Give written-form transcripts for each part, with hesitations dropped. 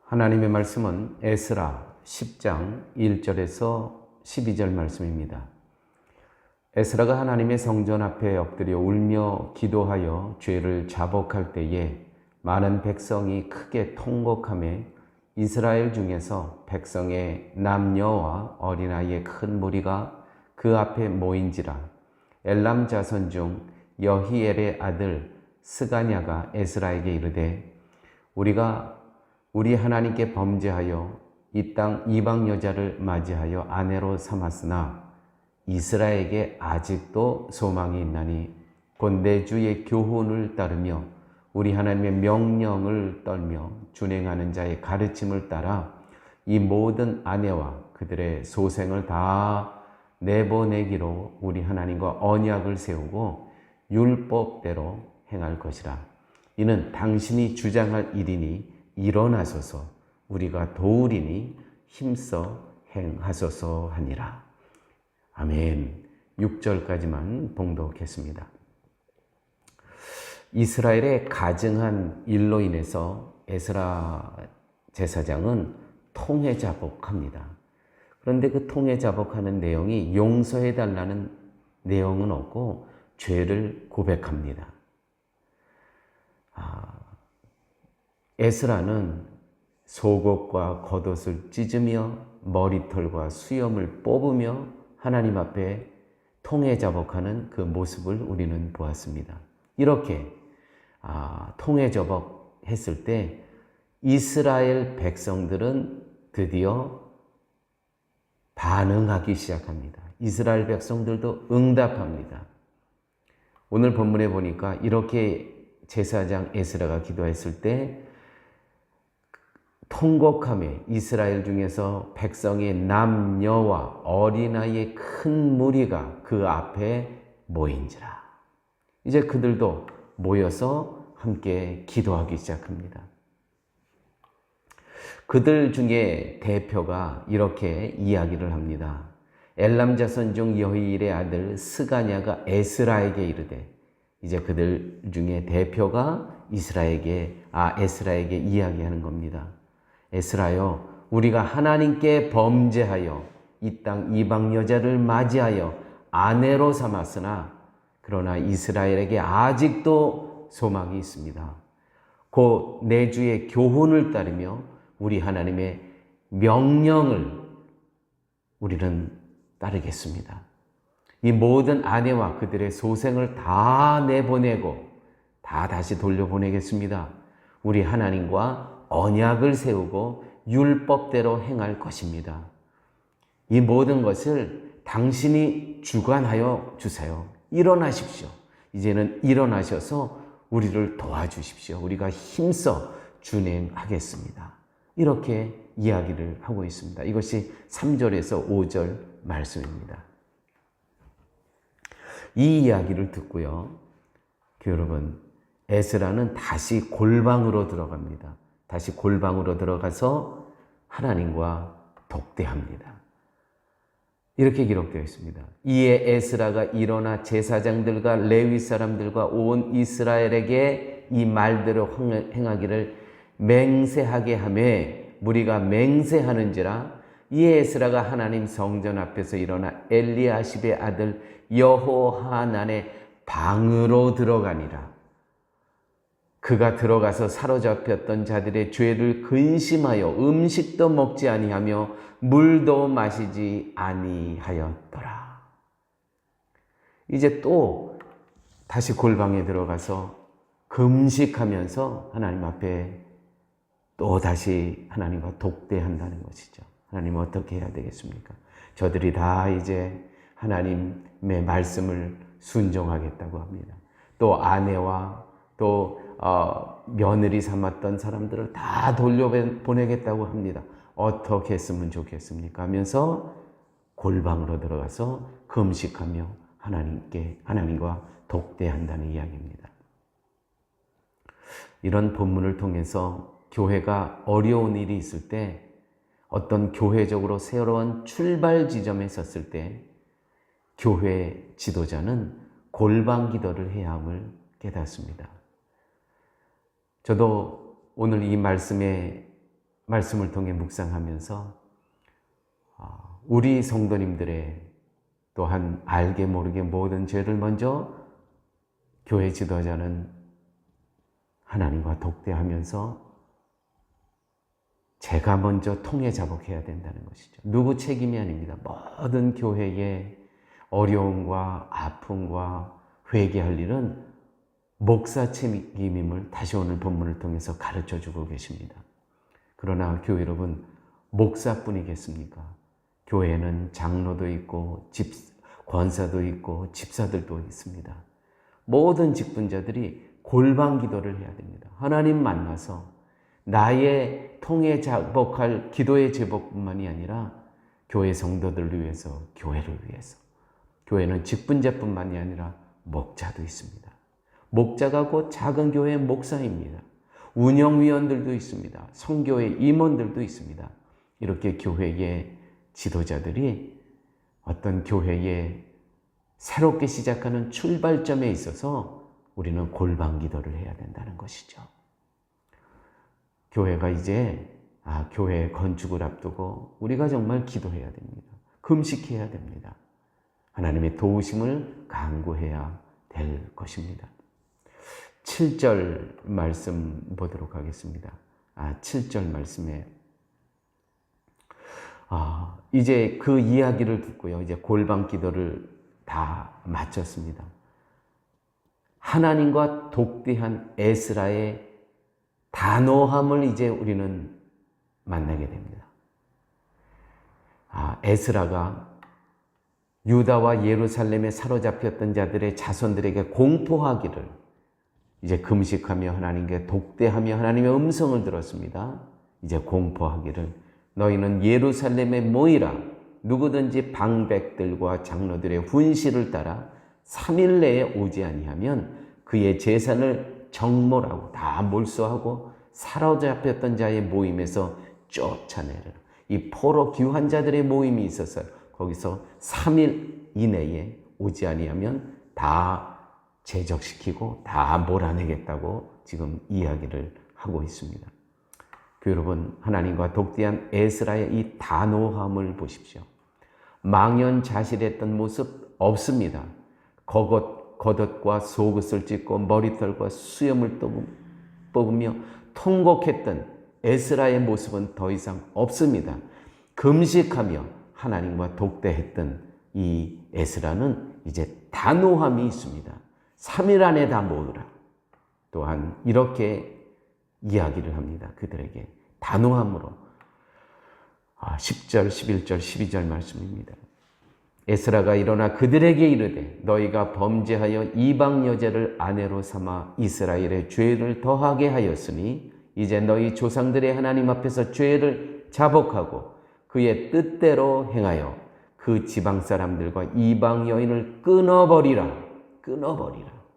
하나님의 말씀은 에스라 10장 1절에서 12절 말씀입니다. 에스라가 하나님의 성전 앞에 엎드려 울며 기도하여 죄를 자복할 때에 많은 백성이 크게 통곡하며 이스라엘 중에서 백성의 남녀와 어린아이의 큰 무리가 그 앞에 모인지라. 엘람 자손 중 여히엘의 아들 스가냐가 에스라에게 이르되 우리가 우리 하나님께 범죄하여 이 땅 이방 여자를 맞이하여 아내로 삼았으나 이스라엘에게 아직도 소망이 있나니 곧 내 주의 교훈을 따르며 우리 하나님의 명령을 떨며 준행하는 자의 가르침을 따라 이 모든 아내와 그들의 소생을 다 내보내기로 우리 하나님과 언약을 세우고 율법대로 행할 것이라. 이는 당신이 주장할 일이니 일어나소서, 우리가 도우리니 힘써 행하소서 하니라. 아멘. 6절까지만 봉독했습니다. 이스라엘의 가증한 일로 인해서 에스라 제사장은 통회자복합니다. 그런데 그 통회자복하는 내용이 용서해달라는 내용은 없고 죄를 고백합니다. 에스라는 속옷과 겉옷을 찢으며 머리털과 수염을 뽑으며 하나님 앞에 통회자복하는 그 모습을 우리는 보았습니다. 이렇게 통회자복 했을 때 이스라엘 백성들은 드디어 반응하기 시작합니다. 이스라엘 백성들도 응답합니다. 오늘 본문에 보니까 이렇게 제사장 에스라가 기도했을 때 통곡하며 이스라엘 중에서 백성의 남녀와 어린아이의 큰 무리가 그 앞에 모인지라. 이제 그들도 모여서 함께 기도하기 시작합니다. 그들 중에 대표가 이렇게 이야기를 합니다. 엘람 자손 중 여히엘의 아들 스가냐가 에스라에게 이르되, 이제 그들 중에 대표가 에스라에게 이야기하는 겁니다. 에스라여, 우리가 하나님께 범죄하여 이 땅 이방 여자를 맞이하여 아내로 삼았으나 그러나 이스라엘에게 아직도 소망이 있습니다. 곧 내 주의 교훈을 따르며 우리 하나님의 명령을 우리는 따르겠습니다. 이 모든 아내와 그들의 소생을 다 내보내고 다 다시 돌려보내겠습니다. 우리 하나님과 언약을 세우고 율법대로 행할 것입니다. 이 모든 것을 당신이 주관하여 주세요. 일어나십시오. 이제는 일어나셔서 우리를 도와주십시오. 우리가 힘써 준행하겠습니다. 이렇게 이야기를 하고 있습니다. 이것이 3절에서 5절 말씀입니다. 이 이야기를 듣고요, 여러분, 에스라는 다시 골방으로 들어갑니다. 다시 골방으로 들어가서 하나님과 독대합니다. 이렇게 기록되어 있습니다. 이에 에스라가 일어나 제사장들과 레위 사람들과 온 이스라엘에게 이 말대로 행하기를 맹세하게 하며 무리가 맹세하는지라. 이에 에스라가 하나님 성전 앞에서 일어나 엘리야십의 아들 여호하난의 방으로 들어가니라. 그가 들어가서 사로잡혔던 자들의 죄를 근심하여 음식도 먹지 아니하며 물도 마시지 아니하였더라. 이제 또 다시 골방에 들어가서 금식하면서 하나님 앞에 또 다시 하나님과 독대한다는 것이죠. 하나님 어떻게 해야 되겠습니까? 저들이 다 이제 하나님의 말씀을 순종하겠다고 합니다. 또 아내와 또 며느리 삼았던 사람들을 다 돌려보내겠다고 합니다. 어떻게 했으면 좋겠습니까? 하면서 골방으로 들어가서 금식하며 하나님과 독대한다는 이야기입니다. 이런 본문을 통해서 교회가 어려운 일이 있을 때, 어떤 교회적으로 새로운 출발 지점에 섰을 때 교회 지도자는 골방 기도를 해야 함을 깨닫습니다. 저도 오늘 이 말씀에 말씀을 통해 묵상하면서 우리 성도님들의 또한 알게 모르게 모든 죄를 먼저 교회 지도자는 하나님과 독대하면서 제가 먼저 통해 자복해야 된다는 것이죠. 누구 책임이 아닙니다. 모든 교회의 어려움과 아픔과 회개할 일은 목사 책임임을 다시 오늘 본문을 통해서 가르쳐주고 계십니다. 그러나 교회 여러분, 목사뿐이겠습니까? 교회에는 장로도 있고 권사도 있고 집사들도 있습니다. 모든 직분자들이 골방 기도를 해야 됩니다. 하나님 만나서 나의 통해 자복할 기도의 제복뿐만이 아니라 교회 성도들을 위해서, 교회를 위해서. 교회는 직분자뿐만이 아니라 목자도 있습니다. 목자가 곧 작은 교회의 목사입니다. 운영위원들도 있습니다. 성교회 임원들도 있습니다. 이렇게 교회의 지도자들이 어떤 교회에 새롭게 시작하는 출발점에 있어서 우리는 골방 기도를 해야 된다는 것이죠. 교회가 이제 교회 건축을 앞두고 우리가 정말 기도해야 됩니다. 금식해야 됩니다. 하나님의 도우심을 간구해야 될 것입니다. 7절 말씀 보도록 하겠습니다. 7절 말씀에 이제 그 이야기를 듣고요. 이제 골방 기도를 다 마쳤습니다. 하나님과 독대한 에스라의 단호함을 이제 우리는 만나게 됩니다. 에스라가 유다와 예루살렘에 사로잡혔던 자들의 자손들에게 공포하기를 이제 금식하며 하나님께 독대하며 하나님의 음성을 들었습니다. 이제 공포하기를 너희는 예루살렘에 모이라. 누구든지 방백들과 장로들의 훈시를 따라 3일 내에 오지 아니하면 그의 재산을 정몰하고 다 몰수하고 사로잡혔던 자의 모임에서 쫓아내라. 이 포로 귀환 자들의 모임이 있어서 거기서 3일 이내에 오지 아니하면 다 제적시키고 다 몰아내겠다고 지금 이야기를 하고 있습니다. 여러분, 하나님과 독대한 에스라의 이 단호함을 보십시오. 망연자실했던 모습 없습니다. 겉옷과 속옷을 찢고 머리털과 수염을 뽑으며 통곡했던 에스라의 모습은 더 이상 없습니다. 금식하며 하나님과 독대했던 이 에스라는 이제 단호함이 있습니다. 3일 안에 다 모으라. 또한 이렇게 이야기를 합니다. 그들에게 단호함으로 10절, 11절, 12절 말씀입니다. 에스라가 일어나 그들에게 이르되 너희가 범죄하여 이방 여자를 아내로 삼아 이스라엘의 죄를 더하게 하였으니 이제 너희 조상들의 하나님 앞에서 죄를 자복하고 그의 뜻대로 행하여 그 지방 사람들과 이방 여인을 끊어버리라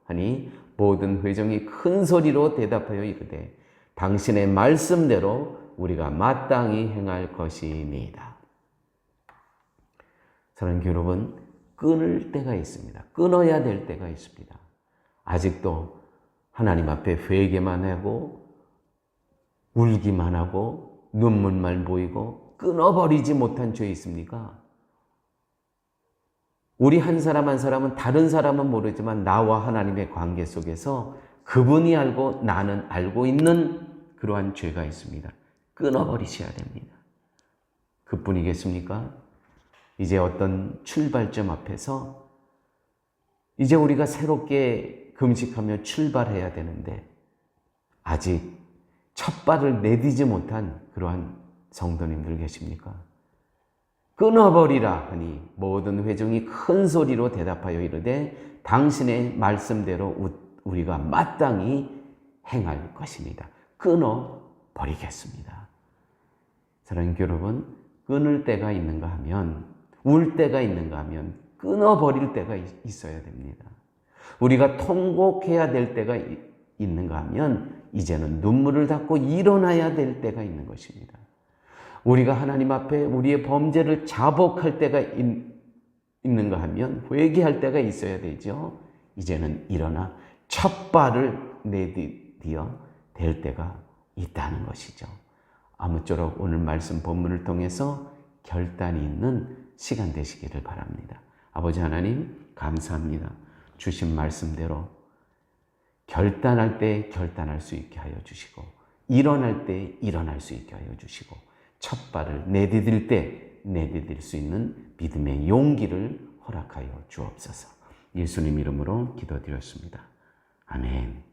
하니 모든 회중이 큰 소리로 대답하여 이르되 당신의 말씀대로 우리가 마땅히 행할 것이니이다. 사랑하는 여러분, 끊을 때가 있습니다. 끊어야 될 때가 있습니다. 아직도 하나님 앞에 회개만 하고 울기만 하고 눈물만 보이고 끊어버리지 못한 죄 있습니까? 우리 한 사람 한 사람은 다른 사람은 모르지만 나와 하나님의 관계 속에서 그분이 알고 나는 알고 있는 그러한 죄가 있습니다. 끊어버리셔야 됩니다. 그뿐이겠습니까? 이제 어떤 출발점 앞에서 이제 우리가 새롭게 금식하며 출발해야 되는데 아직 첫 발을 내디지 못한 그러한 성도님들 계십니까? 끊어버리라 하니 모든 회중이 큰 소리로 대답하여 이르되 당신의 말씀대로 우리가 마땅히 행할 것입니다. 끊어버리겠습니다. 사랑하는 여러분, 끊을 때가 있는가 하면, 울 때가 있는가 하면 끊어버릴 때가 있어야 됩니다. 우리가 통곡해야 될 때가 있는가 하면 이제는 눈물을 닦고 일어나야 될 때가 있는 것입니다. 우리가 하나님 앞에 우리의 범죄를 자복할 때가 있는가 하면 회개할 때가 있어야 되죠. 이제는 일어나 첫 발을 내디뎌 될 때가 있다는 것이죠. 아무쪼록 오늘 말씀 본문을 통해서 결단이 있는 시간 되시기를 바랍니다. 아버지 하나님 감사합니다. 주신 말씀대로 결단할 때 결단할 수 있게 하여 주시고 일어날 때 일어날 수 있게 하여 주시고 첫 발을 내디딜 때 내디딜 수 있는 믿음의 용기를 허락하여 주옵소서. 예수님 이름으로 기도드렸습니다. 아멘.